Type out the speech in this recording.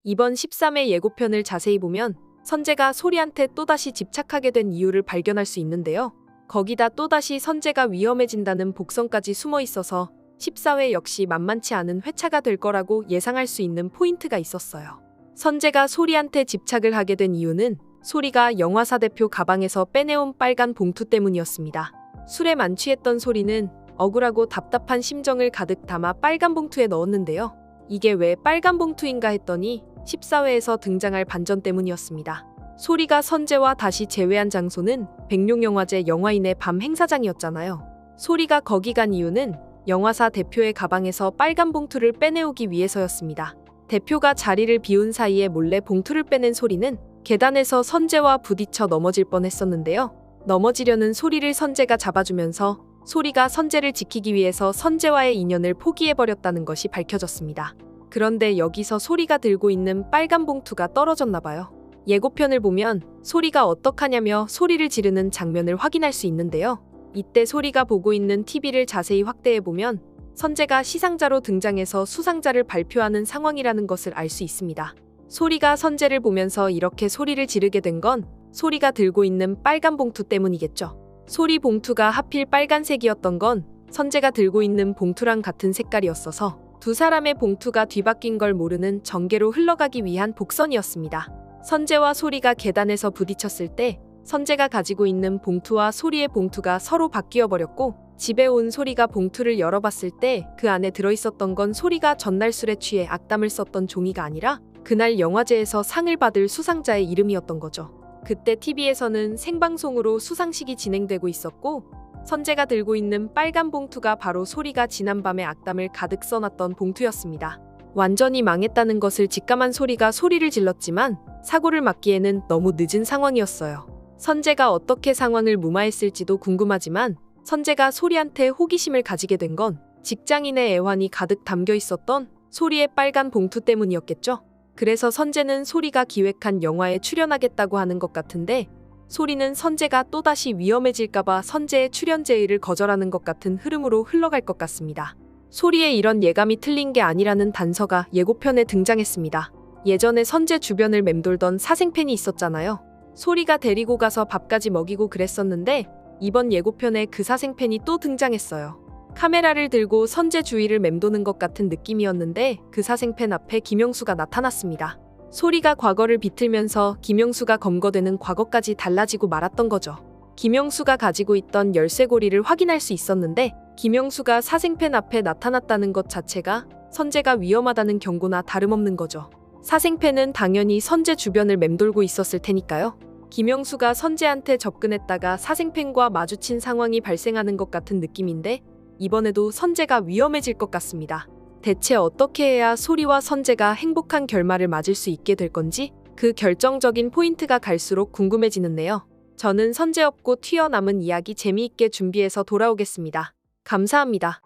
이번 13회 예고편을 자세히 보면 선재가 소리한테 또다시 집착하게 된 이유를 발견할 수 있는데요. 거기다 또다시 선재가 위험해진다는 복선까지 숨어 있어서 14회 역시 만만치 않은 회차가 될 거라고 예상할 수 있는 포인트가 있었어요. 선재가 소리한테 집착을 하게 된 이유는 소리가 영화사 대표 가방에서 빼내온 빨간 봉투 때문이었습니다. 술에 만취했던 소리는 억울하고 답답한 심정을 가득 담아 빨간 봉투에 넣었는데요. 이게 왜 빨간 봉투인가 했더니 14회에서 등장할 반전 때문이었습니다. 소리가 선재와 다시 재회한 장소는 백룡영화제 영화인의 밤 행사장이었잖아요. 소리가 거기 간 이유는 영화사 대표의 가방에서 빨간 봉투를 빼내오기 위해서였습니다. 대표가 자리를 비운 사이에 몰래 봉투를 빼낸 소리는 계단에서 선재와 부딪혀 넘어질 뻔했었는데요. 넘어지려는 소리를 선재가 잡아주면서 소리가 선재를 지키기 위해서 선재와의 인연을 포기해버렸다는 것이 밝혀졌습니다. 그런데 여기서 소리가 들고 있는 빨간 봉투가 떨어졌나 봐요. 예고편을 보면 소리가 어떡하냐며 소리를 지르는 장면을 확인할 수 있는데요. 이때 소리가 보고 있는 TV를 자세히 확대해보면 선재가 시상자로 등장해서 수상자를 발표하는 상황이라는 것을 알 수 있습니다. 소리가 선재를 보면서 이렇게 소리를 지르게 된 건 소리가 들고 있는 빨간 봉투 때문이겠죠. 소리 봉투가 하필 빨간색이었던 건 선재가 들고 있는 봉투랑 같은 색깔이었어서 두 사람의 봉투가 뒤바뀐 걸 모르는 전개로 흘러가기 위한 복선이었습니다. 선재와 소리가 계단에서 부딪혔을 때 선재가 가지고 있는 봉투와 소리의 봉투가 서로 바뀌어 버렸고 집에 온 소리가 봉투를 열어봤을 때 그 안에 들어있었던 건 소리가 전날 술에 취해 악담을 썼던 종이가 아니라 그날 영화제에서 상을 받을 수상자의 이름이었던 거죠. 그때 TV에서는 생방송으로 수상식이 진행되고 있었고 선재가 들고 있는 빨간 봉투가 바로 소리가 지난밤에 악담을 가득 써놨던 봉투였습니다. 완전히 망했다는 것을 직감한 소리가 소리를 질렀지만 사고를 막기에는 너무 늦은 상황이었어요. 선재가 어떻게 상황을 무마했을지도 궁금하지만 선재가 소리한테 호기심을 가지게 된 건 직장인의 애환이 가득 담겨 있었던 소리의 빨간 봉투 때문이었겠죠. 그래서 선재는 소리가 기획한 영화에 출연하겠다고 하는 것 같은데 소리는 선재가 또다시 위험해질까봐 선재의 출연 제의를 거절하는 것 같은 흐름으로 흘러갈 것 같습니다. 소리의 이런 예감이 틀린 게 아니라는 단서가 예고편에 등장했습니다. 예전에 선재 주변을 맴돌던 사생팬이 있었잖아요. 소리가 데리고 가서 밥까지 먹이고 그랬었는데 이번 예고편에 그 사생팬이 또 등장했어요. 카메라를 들고 선재 주위를 맴도는 것 같은 느낌이었는데 그 사생팬 앞에 김영수가 나타났습니다. 소리가 과거를 비틀면서 김영수가 검거되는 과거까지 달라지고 말았던 거죠. 김영수가 가지고 있던 열쇠고리를 확인할 수 있었는데 김영수가 사생팬 앞에 나타났다는 것 자체가 선재가 위험하다는 경고나 다름없는 거죠. 사생팬은 당연히 선재 주변을 맴돌고 있었을 테니까요. 김영수가 선재한테 접근했다가 사생팬과 마주친 상황이 발생하는 것 같은 느낌인데 이번에도 선재가 위험해질 것 같습니다. 대체 어떻게 해야 소리와 선재가 행복한 결말을 맞을 수 있게 될 건지 그 결정적인 포인트가 갈수록 궁금해지는데요. 저는 선재 없고 튀어남은 이야기 재미있게 준비해서 돌아오겠습니다. 감사합니다.